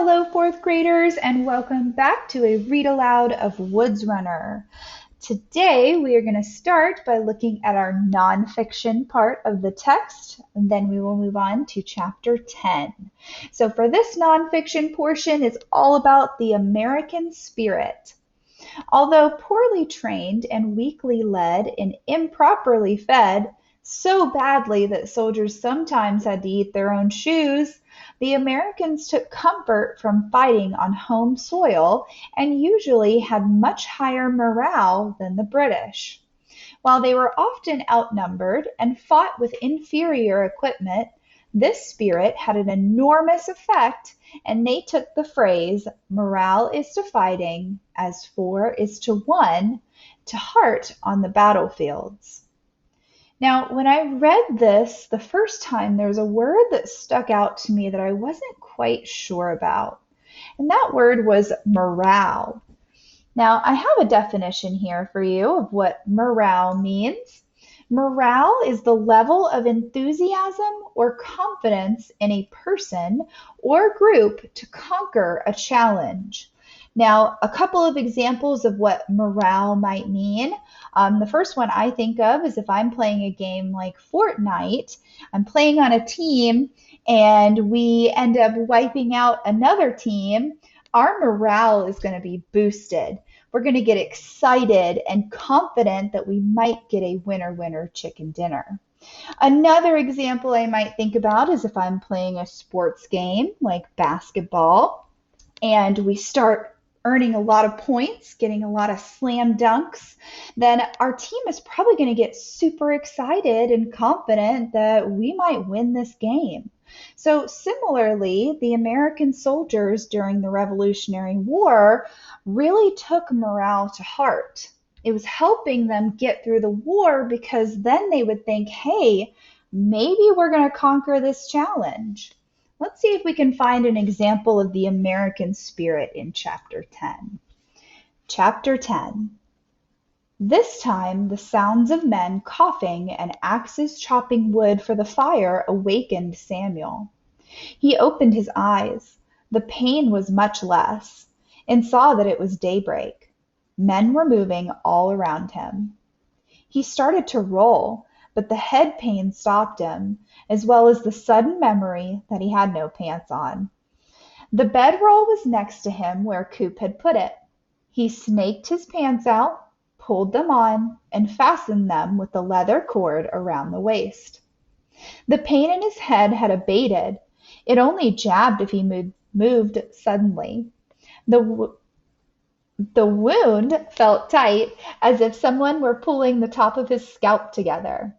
Hello, fourth graders, and welcome back to a read aloud of Woods Runner. Today, we are going to start by looking at our nonfiction part of the text, and then we will move on to chapter 10. So, for this nonfiction portion, it's all about the American spirit. Although poorly trained and weakly led and improperly fed, so badly that soldiers sometimes had to eat their own shoes, the Americans took comfort from fighting on home soil and usually had much higher morale than the British. While they were often outnumbered and fought with inferior equipment, this spirit had an enormous effect, and they took the phrase, morale is to fighting as 4 is to 1, to heart on the battlefields. Now, when I read this the first time, there's a word that stuck out to me that I wasn't quite sure about, and that word was morale. Now, I have a definition here for you of what morale means. Morale is the level of enthusiasm or confidence in a person or group to conquer a challenge. Now, a couple of examples of what morale might mean. The first one I think of is if I'm playing a game like Fortnite, I'm playing on a team and we end up wiping out another team, our morale is going to be boosted. We're going to get excited and confident that we might get a winner chicken dinner. Another example I might think about is if I'm playing a sports game like basketball and we start earning a lot of points, getting a lot of slam dunks, then our team is probably going to get super excited and confident that we might win this game. So similarly, the American soldiers during the Revolutionary War really took morale to heart. It was helping them get through the war because then they would think, hey, maybe we're going to conquer this challenge. Let's see if we can find an example of the American spirit in chapter 10. Chapter 10. This time the sounds of men coughing and axes chopping wood for the fire awakened Samuel. He opened his eyes. The pain was much less, and saw that it was daybreak. Men were moving all around him. He started to roll, but the head pain stopped him, as well as the sudden memory that he had no pants on. The bedroll was next to him where Coop had put it. He snaked his pants out, pulled them on, and fastened them with the leather cord around the waist. The pain in his head had abated. It only jabbed if he moved suddenly. The wound felt tight, as if someone were pulling the top of his scalp together.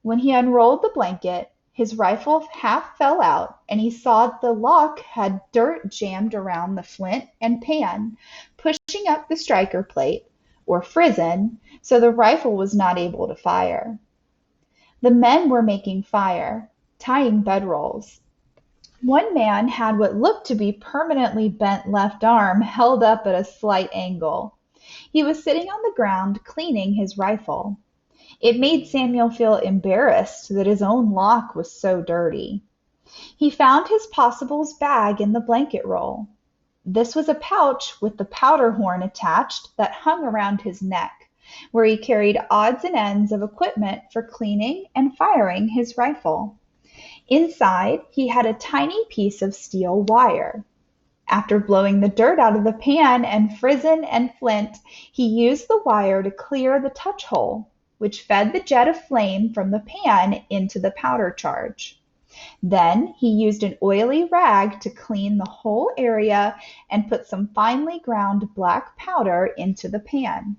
When he unrolled the blanket, his rifle half fell out, and he saw the lock had dirt jammed around the flint and pan, pushing up the striker plate, or frizzen, so the rifle was not able to fire. The men were making fire, tying bedrolls. One man had what looked to be permanently bent left arm held up at a slight angle. He was sitting on the ground cleaning his rifle. It made Samuel feel embarrassed that his own lock was so dirty. He found his possibles bag in the blanket roll. This was a pouch with the powder horn attached that hung around his neck, where he carried odds and ends of equipment for cleaning and firing his rifle. Inside, he had a tiny piece of steel wire. After blowing the dirt out of the pan and frizzen and flint, he used the wire to clear the touch hole, which fed the jet of flame from the pan into the powder charge. Then he used an oily rag to clean the whole area and put some finely ground black powder into the pan.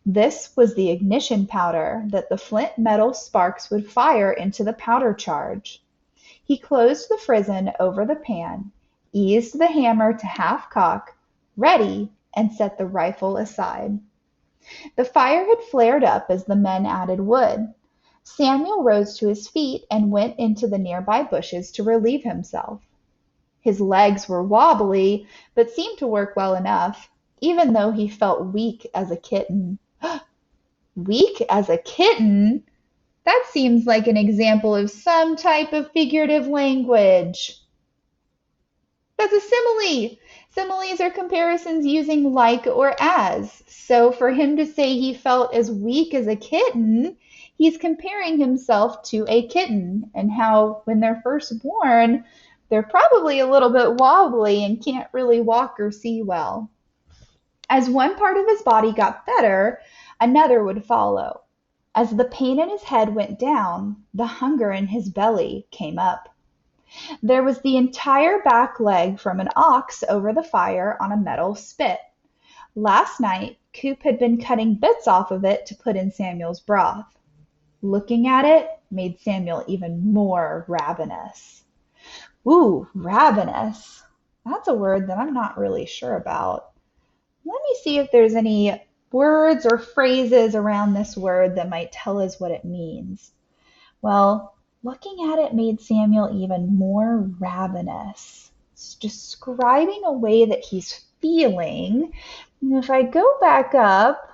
This was the ignition powder that the flint metal sparks would fire into the powder charge. He closed the frizzen over the pan, eased the hammer to half cock, ready, and set the rifle aside. The fire had flared up as the men added wood. Samuel rose to his feet and went into the nearby bushes to relieve himself. His legs were wobbly, but seemed to work well enough, even though he felt weak as a kitten. Weak as a kitten? That seems like an example of some type of figurative language. That's a simile. Similes are comparisons using like or as. So for him to say he felt as weak as a kitten, he's comparing himself to a kitten and how when they're first born, they're probably a little bit wobbly and can't really walk or see well. As one part of his body got better, another would follow. As the pain in his head went down, the hunger in his belly came up. There was the entire back leg from an ox over the fire on a metal spit. Last night, Coop had been cutting bits off of it to put in Samuel's broth. Looking at it made Samuel even more ravenous. Ooh, ravenous. That's a word that I'm not really sure about. Let me see if there's any words or phrases around this word that might tell us what it means. Well, looking at it made Samuel even more ravenous. It's describing a way that he's feeling. And if I go back up,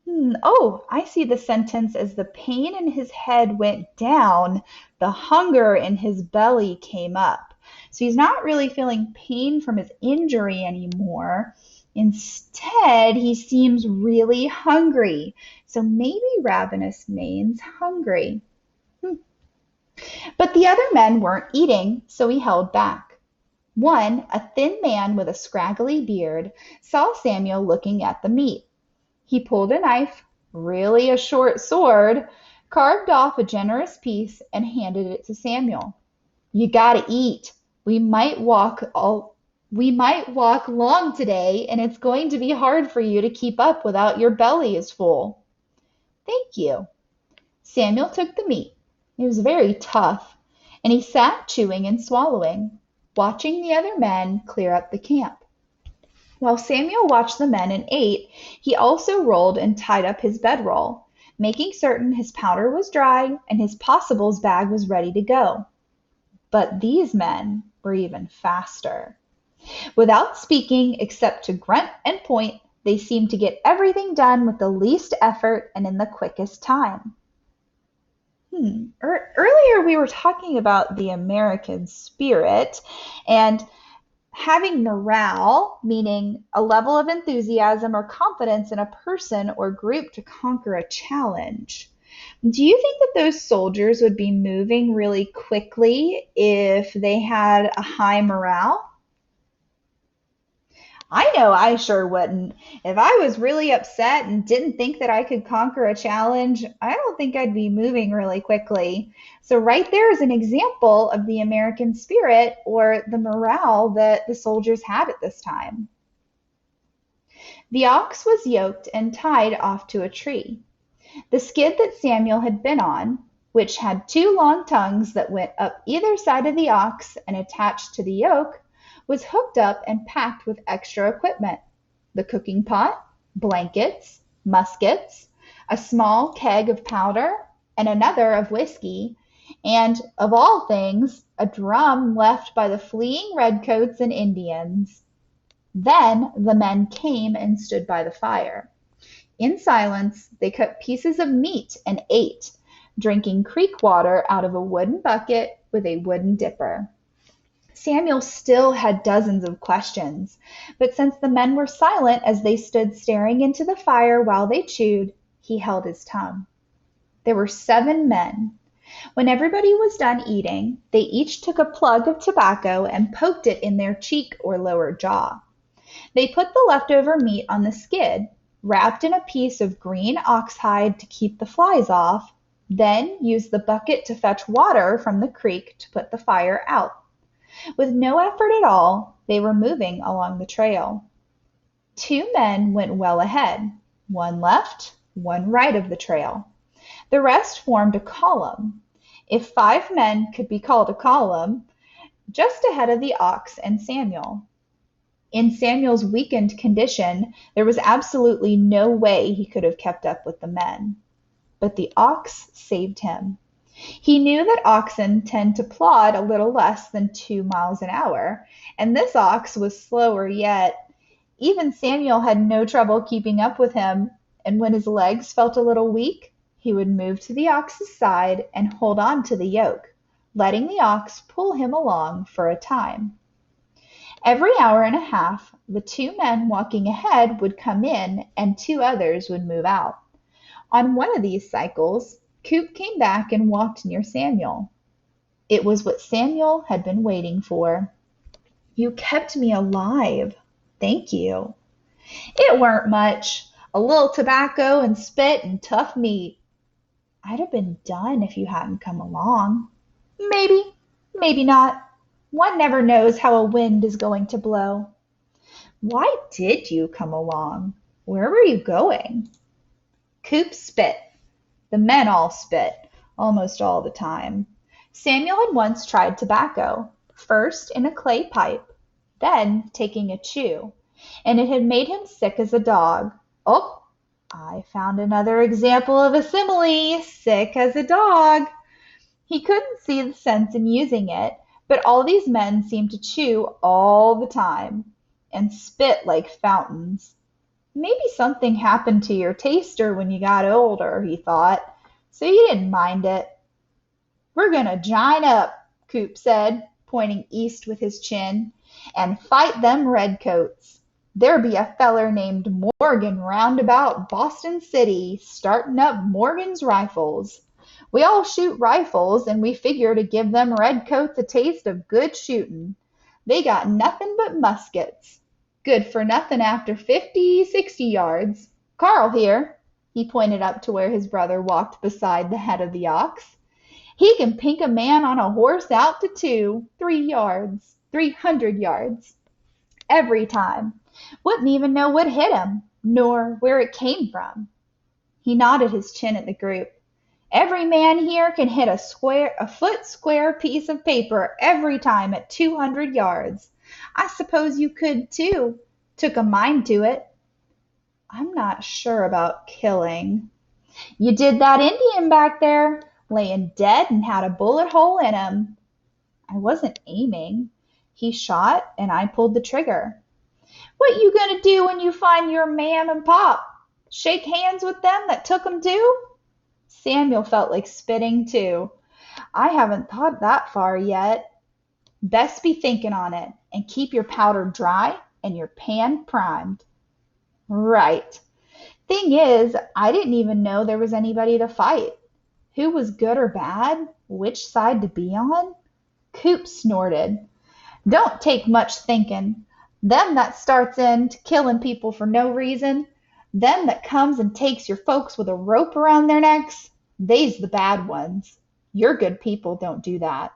I see the sentence as the pain in his head went down, the hunger in his belly came up. So he's not really feeling pain from his injury anymore. Instead, he seems really hungry. So maybe ravenous means hungry. But the other men weren't eating, so he held back. One, a thin man with a scraggly beard, saw Samuel looking at the meat. He pulled a knife, really a short sword, carved off a generous piece, and handed it to Samuel. You gotta eat. We might walk long today, and it's going to be hard for you to keep up without your belly is full. Thank you. Samuel took the meat. It was very tough, and he sat chewing and swallowing, watching the other men clear up the camp. While Samuel watched the men and ate, he also rolled and tied up his bedroll, making certain his powder was dry and his possibles bag was ready to go. But these men were even faster. Without speaking except to grunt and point, they seemed to get everything done with the least effort and in the quickest time. Earlier we were talking about the American spirit and having morale, meaning a level of enthusiasm or confidence in a person or group to conquer a challenge. Do you think that those soldiers would be moving really quickly if they had a high morale? I know I sure wouldn't. If I was really upset and didn't think that I could conquer a challenge, I don't think I'd be moving really quickly. So, right there is an example of the American spirit or the morale that the soldiers had at this time. The ox was yoked and tied off to a tree. The skid that Samuel had been on, which had two long tongues that went up either side of the ox and attached to the yoke, was hooked up and packed with extra equipment: the cooking pot, blankets, muskets, a small keg of powder, and another of whiskey, and, of all things, a drum left by the fleeing redcoats and Indians. Then the men came and stood by the fire. In silence, they cut pieces of meat and ate, drinking creek water out of a wooden bucket with a wooden dipper. Samuel still had dozens of questions, but since the men were silent as they stood staring into the fire while they chewed, he held his tongue. There were 7 men. When everybody was done eating, they each took a plug of tobacco and poked it in their cheek or lower jaw. They put the leftover meat on the skid, wrapped in a piece of green oxhide to keep the flies off, then used the bucket to fetch water from the creek to put the fire out. With no effort at all, they were moving along the trail. 2 men went well ahead, one left, one right of the trail. The rest formed a column, if 5 men could be called a column, just ahead of the ox and Samuel. In Samuel's weakened condition, there was absolutely no way he could have kept up with the men. But the ox saved him. He knew that oxen tend to plod a little less than 2 miles an hour, and this ox was slower yet. Even Samuel had no trouble keeping up with him, and when his legs felt a little weak, he would move to the ox's side and hold on to the yoke, letting the ox pull him along for a time. Every hour and a half, the two men walking ahead would come in and two others would move out. On one of these cycles, Coop came back and walked near Samuel. It was what Samuel had been waiting for. "You kept me alive. Thank you." "It weren't much. A little tobacco and spit and tough meat." "I'd have been done if you hadn't come along." "Maybe, maybe not. One never knows how a wind is going to blow." "Why did you come along? Where were you going?" Coop spit. The men all spit, almost all the time. Samuel had once tried tobacco, first in a clay pipe, then taking a chew, and it had made him sick as a dog. Oh, I found another example of a simile, sick as a dog. He couldn't see the sense in using it, but all these men seemed to chew all the time and spit like fountains. Maybe something happened to your taster when you got older, he thought, so you didn't mind it. "We're going to jine up," Coop said, pointing east with his chin, "and fight them redcoats. There be a feller named Morgan round about Boston City startin' up Morgan's Rifles. We all shoot rifles, and we figure to give them redcoats a taste of good shootin'. They got nothin' but muskets. Good for nothin' after 50, 60 yards. Carl here," he pointed up to where his brother walked beside the head of the ox, "he can pink a man on a horse out to 300 yards, every time. Wouldn't even know what hit him, nor where it came from." He nodded his chin at the group. "Every man here can hit a foot square piece of paper every time at 200 yards. I suppose you could too, took a mind to it." "I'm not sure about killing." "You did that Indian back there, laying dead and had a bullet hole in him." "I wasn't aiming. He shot and I pulled the trigger." "What you gonna do when you find your mam and pop? Shake hands with them that took 'em too?" Samuel felt like spitting too. "I haven't thought that far yet." "Best be thinking on it, and keep your powder dry and your pan primed." "Right. Thing is, I didn't even know there was anybody to fight. Who was good or bad? Which side to be on?" Coop snorted. "Don't take much thinkin'. Them that starts in to killin' people for no reason, them that comes and takes your folks with a rope around their necks, they's the bad ones. Your good people don't do that."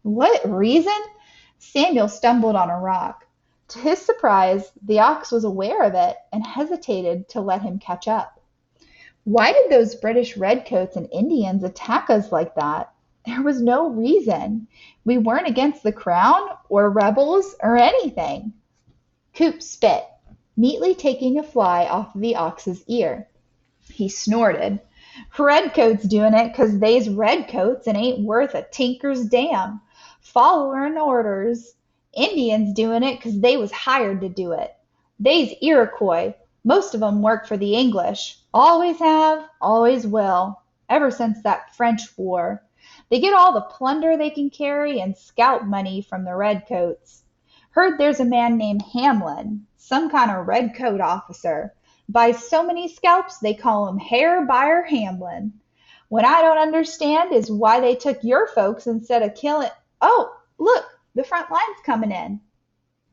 "What reason?" Samuel stumbled on a rock. To his surprise, the ox was aware of it and hesitated to let him catch up. "Why did those British redcoats and Indians attack us like that? There was no reason. We weren't against the crown or rebels or anything." Coop spit, neatly taking a fly off the ox's ear. He snorted. "Redcoats doing it 'cause they's redcoats and ain't worth a tinker's dam, follerin' orders. Indians doing it 'cause they was hired to do it. They's Iroquois. Most of 'em work for the English. Always have, always will, ever since that French war. They get all the plunder they can carry and scalp money from the redcoats. Heard there's a man named Hamlin, some kind of redcoat officer. Buys so many scalps they call him Hair Buyer Hamlin. What I don't understand is why they took your folks instead of killing. Oh, look, the front line's coming in."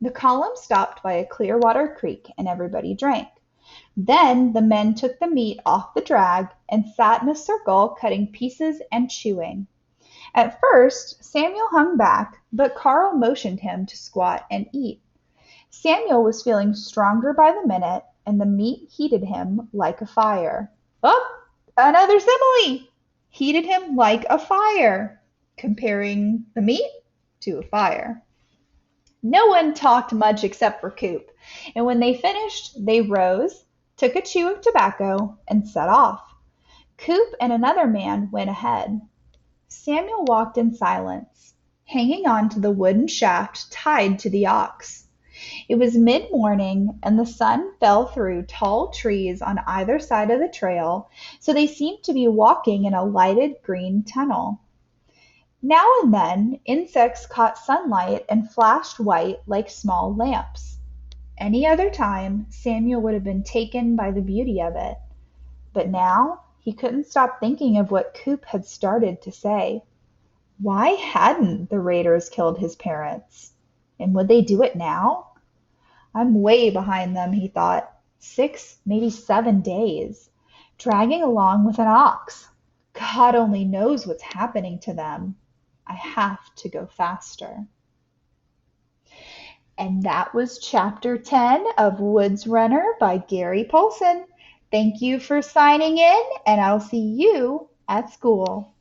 The column stopped by a Clearwater creek and everybody drank. Then the men took the meat off the drag and sat in a circle cutting pieces and chewing. At first, Samuel hung back, but Carl motioned him to squat and eat. Samuel was feeling stronger by the minute, and the meat heated him like a fire. Oh, another simile! Heated him like a fire, comparing the meat to a fire. No one talked much except for Coop, and when they finished, they rose, took a chew of tobacco, and set off. Coop and another man went ahead. Samuel walked in silence, hanging on to the wooden shaft tied to the ox. It was mid-morning, and the sun fell through tall trees on either side of the trail, so they seemed to be walking in a lighted green tunnel. Now and then insects caught sunlight and flashed white like small lamps. Any other time, Samuel would have been taken by the beauty of it. But now he couldn't stop thinking of what Coop had started to say. Why hadn't the raiders killed his parents? And would they do it now? I'm way behind them, he thought. 6, maybe 7 days. Dragging along with an ox. God only knows what's happening to them. I have to go faster. And that was chapter 10 of Woods Runner by Gary Paulsen. Thank you for signing in, and I'll see you at school.